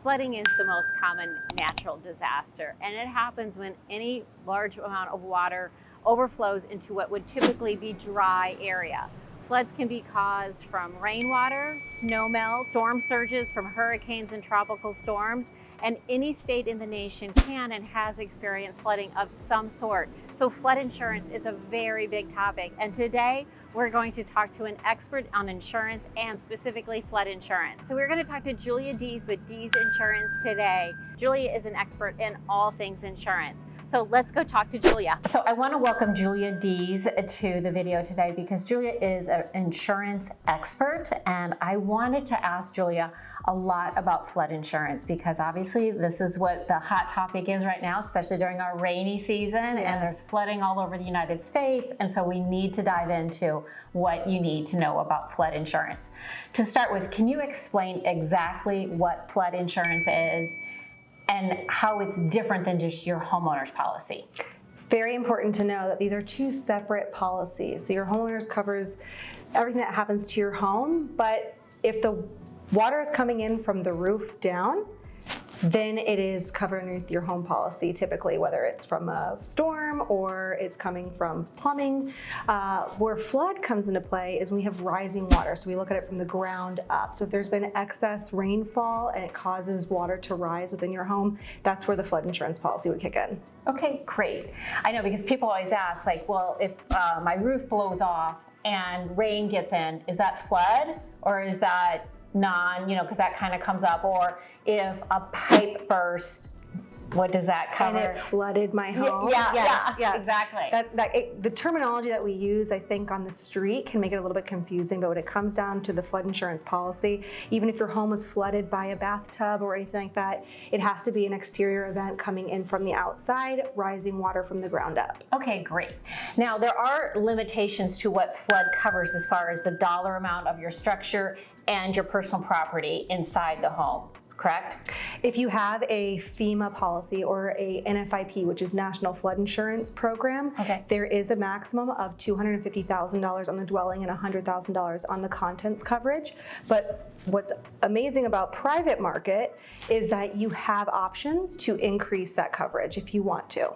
Flooding is the most common natural disaster, and it happens when any large amount of water overflows into what would typically be dry area. Floods can be caused from rainwater, snowmelt, storm surges from hurricanes and tropical storms, and any state in the nation can and has experienced flooding of some sort. So flood insurance is a very big topic, and today we're going to talk to an expert on insurance and specifically flood insurance. So we're going to talk to Julia Dees with Dees Insurance today. Julia is an expert in all things insurance. So let's go talk to Julia. So I want to welcome Julia Dees to the video today because Julia is an insurance expert, and I wanted to ask Julia a lot about flood insurance because obviously this is what the hot topic is right now, especially during our rainy season, and there's flooding all over the United States, and so we need to dive into what you need to know about flood insurance. To start with, can you explain exactly what flood insurance is and how it's different than just your homeowner's policy? Very important to know that these are two separate policies. So your homeowner's covers everything that happens to your home, but if the water is coming in from the roof down, then it is covered underneath your home policy, typically, whether it's from a storm or it's coming from plumbing. Where flood comes into play is when we have rising water. So we look at it from the ground up. So if there's been excess rainfall and it causes water to rise within your home, that's where the flood insurance policy would kick in. Okay, great. I know, because people always ask, like, well, if my roof blows off and rain gets in, is that flood or is that because that kind of comes up? Or if a pipe burst, what does that cover? And it flooded my home. Yeah, exactly. The terminology that we use, I think, on the street can make it a little bit confusing, but when it comes down to the flood insurance policy, even if your home was flooded by a bathtub or anything like that, it has to be an exterior event coming in from the outside, rising water from the ground up. Okay, great. Now, there are limitations to what flood covers as far as the dollar amount of your structure and your personal property inside the home, correct? If you have a FEMA policy or a NFIP, which is National Flood Insurance Program, there is a maximum of $250,000 on the dwelling and $100,000 on the contents coverage. But what's amazing about private market is that you have options to increase that coverage if you want to.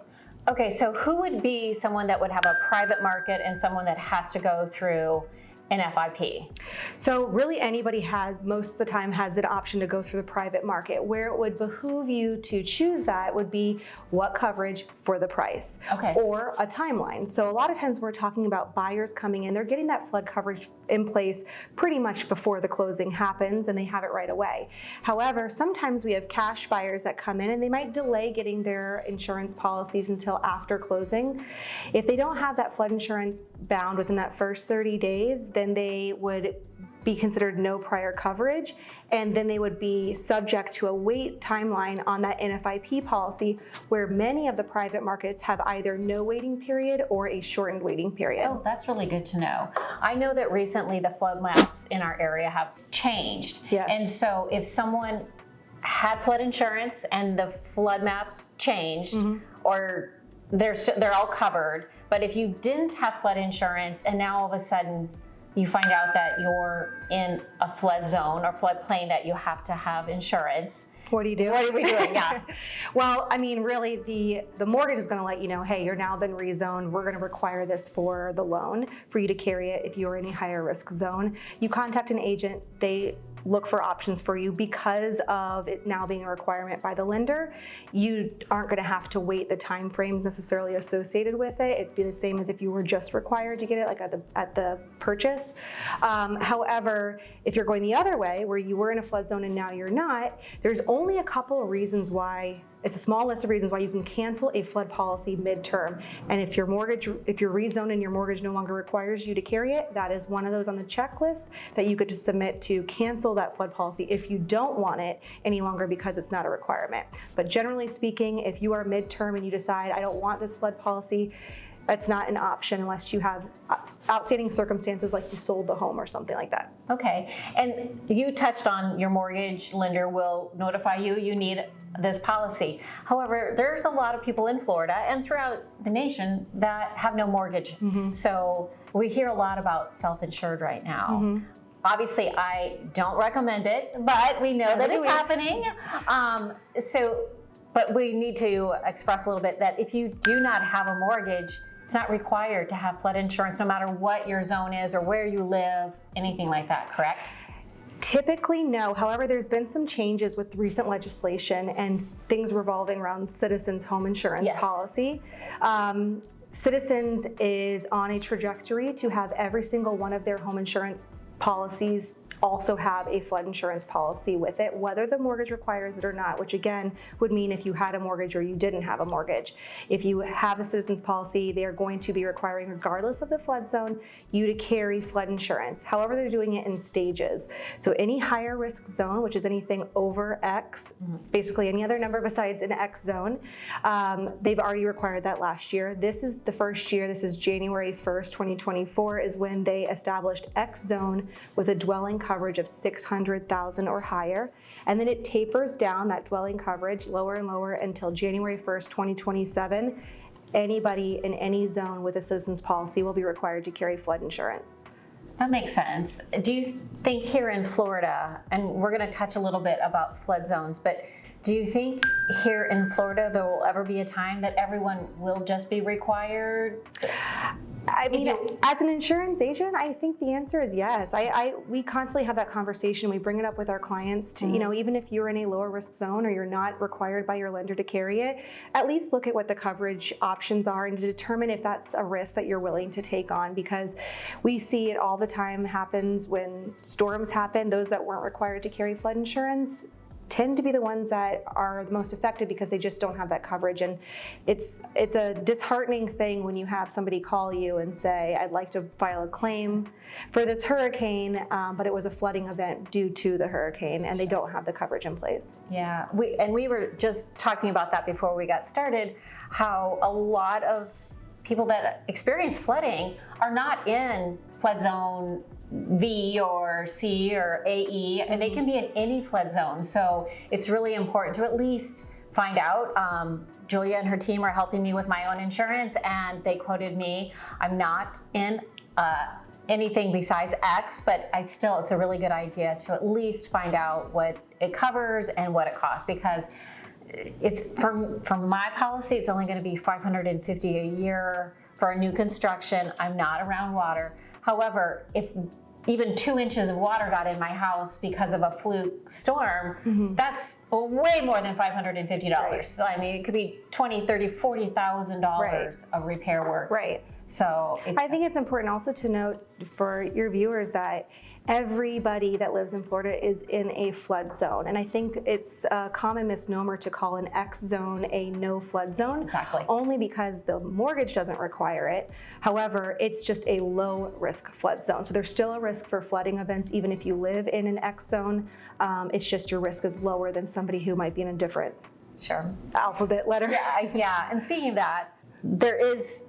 Okay, so who would be someone that would have a private market and someone that has to go through an FIP? So really anybody most of the time has an option to go through the private market. Where it would behoove you to choose that would be what coverage for the price, or a timeline. So a lot of times we're talking about buyers coming in, they're getting that flood coverage in place pretty much before the closing happens and they have it right away. However, sometimes we have cash buyers that come in and they might delay getting their insurance policies until after closing. If they don't have that flood insurance bound within that first 30 days, then they would be considered no prior coverage, and then they would be subject to a wait timeline on that NFIP policy, where many of the private markets have either no waiting period or a shortened waiting period. Oh, that's really good to know. I know that recently the flood maps in our area have changed. Yes. And so if someone had flood insurance and the flood maps changed, or they're all covered, but if you didn't have flood insurance and now all of a sudden you find out that you're in a flood zone or floodplain that you have to have insurance, what do you do? What are we doing? Yeah. Well, I mean, really, the mortgage is going to let you know, hey, you're now been rezoned. We're going to require this for the loan for you to carry it if you're in a higher risk zone. You contact an agent. They look for options for you because of it now being a requirement by the lender. You aren't going to have to wait the time frames necessarily associated with it. It'd be the same as if you were just required to get it like at the purchase. However, if you're going the other way, where you were in a flood zone and now you're not, there's only a couple of reasons why. It's a small list of reasons why you can cancel a flood policy midterm. And if you're rezoned and your mortgage no longer requires you to carry it, that is one of those on the checklist that you get to submit to cancel that flood policy if you don't want it any longer because it's not a requirement. But generally speaking, if you are midterm and you decide, I don't want this flood policy, it's not an option unless you have outstanding circumstances like you sold the home or something like that. Okay, and you touched on your mortgage lender will notify you need this policy. However, there's a lot of people in Florida and throughout the nation that have no mortgage. So we hear a lot about self-insured right now. obviously I don't recommend it, but we know that it's happening. But we need to express a little bit that if you do not have a mortgage, it's not required to have flood insurance no matter what your zone is or where you live, anything like that, correct? Typically, no. However, there's been some changes with recent legislation and things revolving around Citizens home insurance policy. Citizens is on a trajectory to have every single one of their home insurance policies also have a flood insurance policy with it, whether the mortgage requires it or not, which again would mean if you had a mortgage or you didn't have a mortgage. If you have a Citizens policy, they are going to be requiring, regardless of the flood zone, you to carry flood insurance. However, they're doing it in stages. So any higher risk zone, which is anything over X, basically any other number besides an X zone, they've already required that last year. This is the first year, this is January 1st, 2024, is when they established X zone with a dwelling coverage of 600,000 or higher, and then it tapers down that dwelling coverage lower and lower until January 1st, 2027. Anybody in any zone with a Citizens policy will be required to carry flood insurance. That makes sense. Do you think here in Florida, and we're going to touch a little bit about flood zones, but do you think here in Florida there will ever be a time that everyone will just be required? I mean, as an insurance agent, I think the answer is yes. We constantly have that conversation. We bring it up with our clients to, even if you're in a lower risk zone or you're not required by your lender to carry it, at least look at what the coverage options are and to determine if that's a risk that you're willing to take on, because we see it all the time happens when storms happen. Those that weren't required to carry flood insurance tend to be the ones that are the most affected because they just don't have that coverage. And it's a disheartening thing when you have somebody call you and say, I'd like to file a claim for this hurricane, but it was a flooding event due to the hurricane, and they don't have the coverage in place. Yeah, we were just talking about that before we got started, how a lot of people that experience flooding are not in flood zone V or C or AE, and they can be in any flood zone. So it's really important to at least find out. Julia and her team are helping me with my own insurance, and they quoted me. I'm not in anything besides X, but it's a really good idea to at least find out what it covers and what it costs, because it's from my policy, it's only going to be $550 a year for a new construction. I'm not around water. However, if even 2 inches of water got in my house because of a fluke storm, that's way more than $550. Right. So, I mean, it could be $20,000, $30,000, $40,000 of repair work. Right. So I think it's important also to note for your viewers that everybody that lives in Florida is in a flood zone. And I think it's a common misnomer to call an X zone a no flood zone. Exactly. Only because the mortgage doesn't require it. However, it's just a low risk flood zone. So there's still a risk for flooding events even if you live in an X zone. It's just your risk is lower than somebody who might be in a different alphabet letter. Yeah. And speaking of that,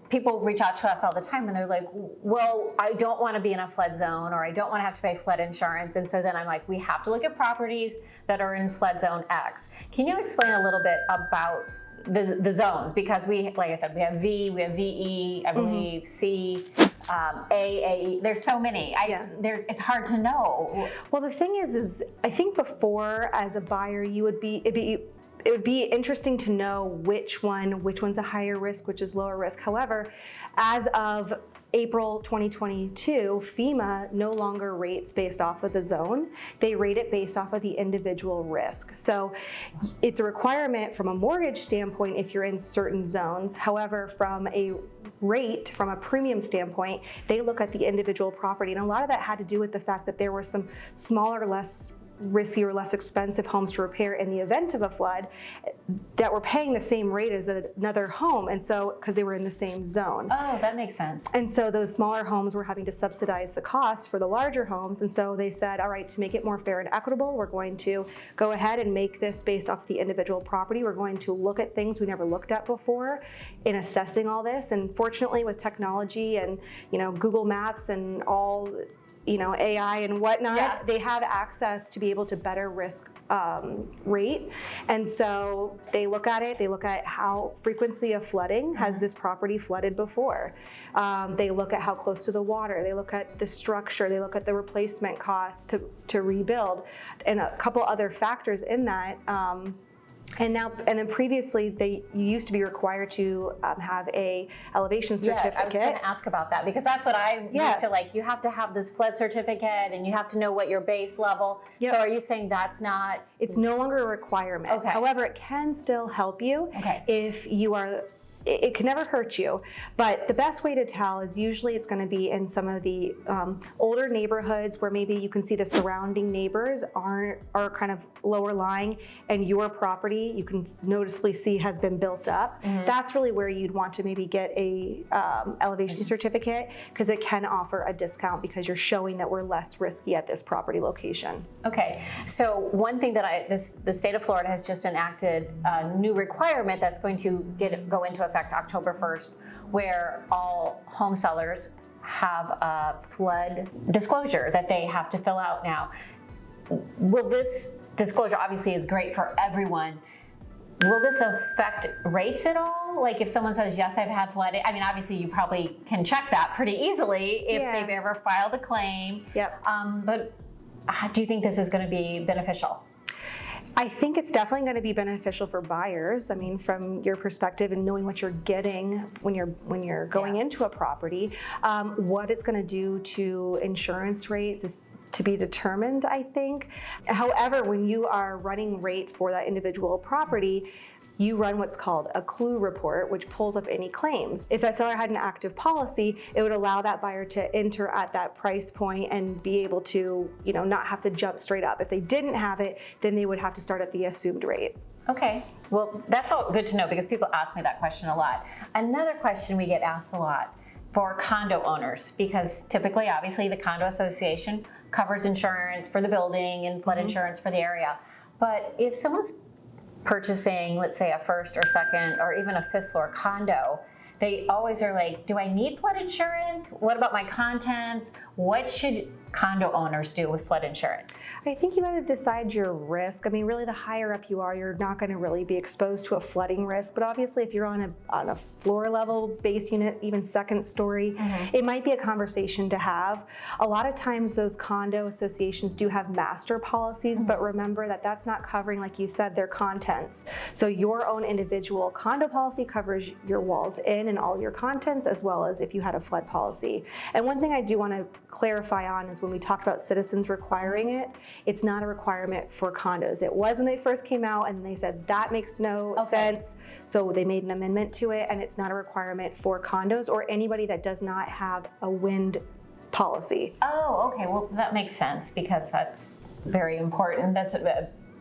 people reach out to us all the time and they're like, well, I don't want to be in a flood zone, or I don't want to have to pay flood insurance. And so then I'm like, we have to look at properties that are in flood zone X. Can you explain a little bit about the zones? Because like I said, we have V, we have VE, I believe C, AE. There's so many. It's hard to know. Well, the thing is I think before, as a buyer, it would be interesting to know which one's a higher risk, which is lower risk. However, as of April 2022, FEMA no longer rates based off of the zone. They rate it based off of the individual risk. So it's a requirement from a mortgage standpoint if you're in certain zones. However, from a premium standpoint, they look at the individual property. And a lot of that had to do with the fact that there were some smaller, less risky or less expensive homes to repair in the event of a flood that were paying the same rate as another home, and so because they were in the same zone. Oh, that makes sense. And so those smaller homes were having to subsidize the cost for the larger homes, and so they said, all right, to make it more fair and equitable, we're going to go ahead and make this based off the individual property. We're going to look at things we never looked at before in assessing all this. And fortunately, with technology and Google Maps and all AI and whatnot, they have access to be able to better risk rate. And so they look at it, they look at how frequency of flooding, has this property flooded before? They look at how close to the water, they look at the structure, they look at the replacement costs to rebuild, and a couple other factors in that. And then previously, you used to be required to have a elevation certificate. Yeah, I was going to ask about that because that's what I used to like. You have to have this flood certificate, and you have to know what your base level. Yep. So are you saying that's not? It's no longer a requirement. Okay. However, it can still help you if you are. It can never hurt you, but the best way to tell is usually it's going to be in some of the older neighborhoods where maybe you can see the surrounding neighbors are kind of lower lying, and your property you can noticeably see has been built up. That's really where you'd want to maybe get a elevation certificate, because it can offer a discount because you're showing that we're less risky at this property location. Okay, so one thing that the state of Florida has just enacted a new requirement that's going to go into effect October 1st, where all home sellers have a flood disclosure that they have to fill out now. Will this disclosure, obviously is great for everyone, will this affect rates at all? Like if someone says, yes, I've had flooding, I mean, obviously you probably can check that pretty easily if they've ever filed a claim. Yep. But do you think this is going to be beneficial? I think it's definitely going to be beneficial for buyers. I mean, from your perspective and knowing what you're getting when you're going into a property, what it's going to do to insurance rates is to be determined, I think. However, when you are running rate for that individual property, you run what's called a clue report, which pulls up any claims. If that seller had an active policy, it would allow that buyer to enter at that price point and be able to, not have to jump straight up. If they didn't have it, then they would have to start at the assumed rate. Okay, well, that's all good to know because people ask me that question a lot. Another question we get asked a lot for condo owners, because typically, obviously, the condo association covers insurance for the building and flood insurance for the area. But if someone's purchasing, let's say, a first or second or even a fifth floor condo, they always are like, do I need flood insurance? What about my contents? What should condo owners do with flood insurance? I think you got to decide your risk. I mean, really, the higher up you are, you're not going to really be exposed to a flooding risk. But obviously, if you're on a floor level base unit, even second story, it might be a conversation to have. A lot of times, those condo associations do have master policies, but remember that that's not covering, like you said, their contents. So your own individual condo policy covers your walls in and all your contents, as well as if you had a flood policy. And one thing I do want to clarify on is when we talk about citizens requiring it, it's not a requirement for condos. It was when they first came out, and they said that makes no sense. So they made an amendment to it, and it's not a requirement for condos or anybody that does not have a wind policy. Oh, okay. Well, that makes sense because that's very important. That's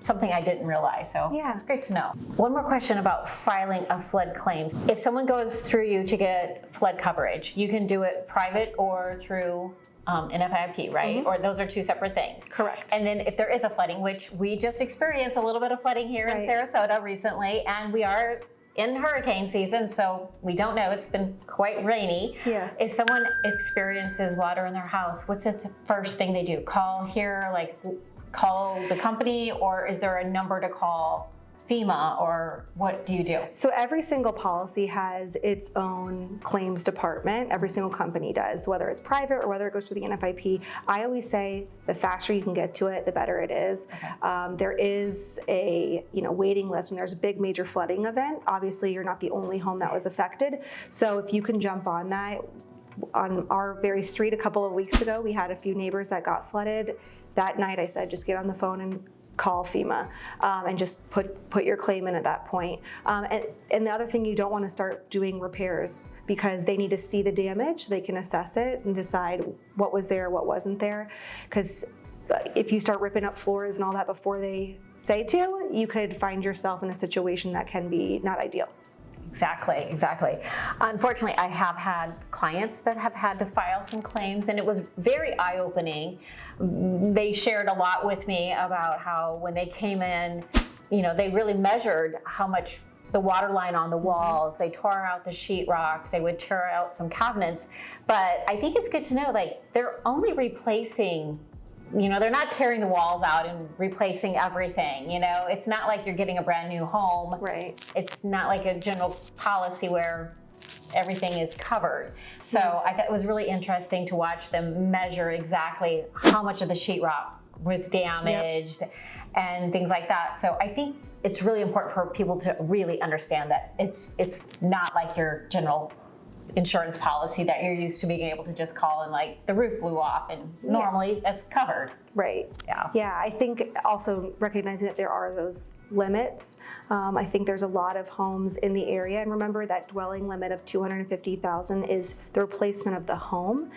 something I didn't realize, so it's great to know. One more question about filing of flood claims. If someone goes through you to get flood coverage, you can do it private or through an FIP, right? Or those are two separate things. Correct. And then if there is a flooding, which we just experienced a little bit of flooding here in Sarasota recently, and we are in hurricane season, so we don't know, it's been quite rainy. If someone experiences water in their house, what's the first thing they do? Call the company, or is there a number to call FEMA, or what do you do? So every single policy has its own claims department. Every single company does, whether it's private or whether it goes to the NFIP. I always say the faster you can get to it, the better it is. There is a waiting list when there's a big major flooding event. Obviously, you're not the only home that was affected. So if you can jump on that, on our very street a couple of weeks ago, we had a few neighbors that got flooded. That night I said, just get on the phone and call FEMA and just put your claim in at that point. And the other thing, you don't want to start doing repairs because they need to see the damage. They can assess it and decide what was there, what wasn't there. Because if you start ripping up floors and all that before they say to, you could find yourself in a situation that can be not ideal. Exactly. Unfortunately, I have had clients that have had to file some claims, and it was very eye-opening. They shared a lot with me about how when they came in, they really measured how much the water line on the walls, they tore out the sheetrock, they would tear out some cabinets. But I think it's good to know, they're only replacing they're not tearing the walls out and replacing everything. It's not like you're getting a brand new home. Right. It's not like a general policy where everything is covered. So I thought it was really interesting to watch them measure exactly how much of the sheetrock was damaged and things like that. So I think it's really important for people to really understand that it's not like your general insurance policy that you're used to being able to just call and like the roof blew off and normally that's covered. Right. Yeah, I think also recognizing that there are those limits. I think there's a lot of homes in the area, and remember that dwelling limit of $250,000 is the replacement of the home.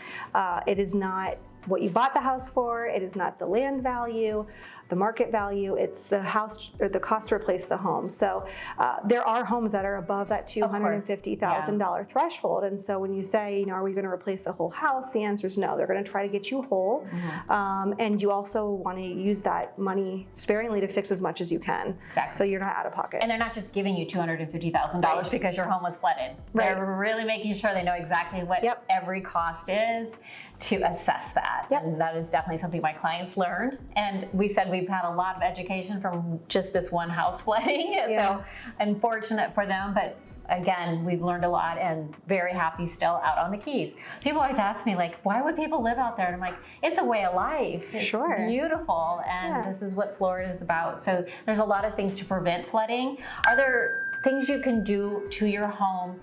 It is not what you bought the house for. It is not the land value, the market value. It's the house or the cost to replace the home. So there are homes that are above that $250,000 threshold. And so when you say, are we going to replace the whole house? The answer is no. They're going to try to get you whole. And you also want to use that money sparingly to fix as much as you can. Exactly. So you're not out of pocket. And they're not just giving you $250,000 because your home was flooded. Right. They're really making sure they know exactly what every cost is to assess that. And that is definitely something my clients learned. And we said we've had a lot of education from just this one house flooding. So unfortunate for them, but again, we've learned a lot and very happy still out on the Keys. People always ask me like, why would people live out there? And I'm like, it's a way of life. It's beautiful. And this is what Florida is about. So there's a lot of things to prevent flooding. Are there things you can do to your home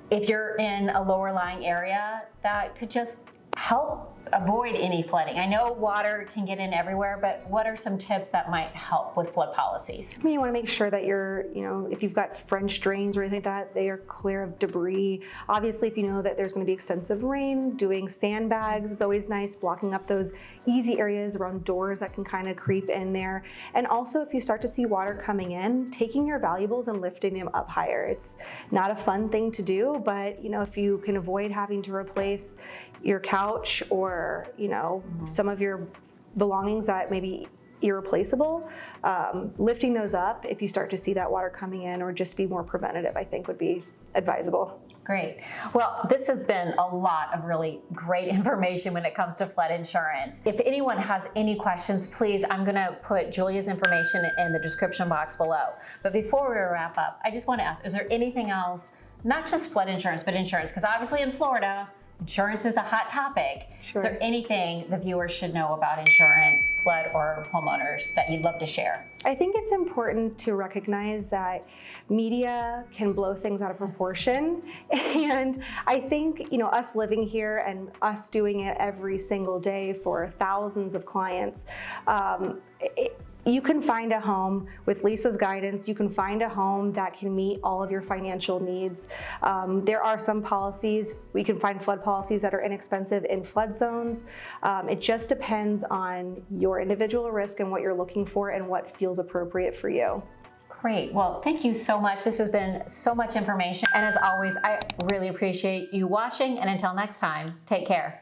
if you're in a lower lying area that could just help avoid any flooding? I know water can get in everywhere, but what are some tips that might help with flood policies? I mean, you want to make sure that you're, if you've got French drains or anything like that, they are clear of debris. Obviously, if you know that there's going to be extensive rain, doing sandbags is always nice, blocking up those easy areas around doors that can kind of creep in there. And also, if you start to see water coming in, taking your valuables and lifting them up higher. It's not a fun thing to do, but if you can avoid having to replace your couch or some of your belongings that may be irreplaceable, lifting those up if you start to see that water coming in, or just be more preventative, I think would be advisable. Great. Well, this has been a lot of really great information when it comes to flood insurance. If anyone has any questions, please, I'm going to put Julia's information in the description box below. But before we wrap up, I just want to ask, is there anything else, not just flood insurance, but insurance? Because obviously in Florida, insurance is a hot topic. Is there anything the viewers should know about insurance, flood, or homeowners that you'd love to share? I think it's important to recognize that media can blow things out of proportion. And I think, us living here and us doing it every single day for thousands of clients, you can find a home with Lisa's guidance. You can find a home that can meet all of your financial needs. There are some policies, we can find flood policies that are inexpensive in flood zones. It just depends on your individual risk and what you're looking for and what feels appropriate for you. Great. Well, thank you so much. This has been so much information. And as always, I really appreciate you watching. And until next time, take care.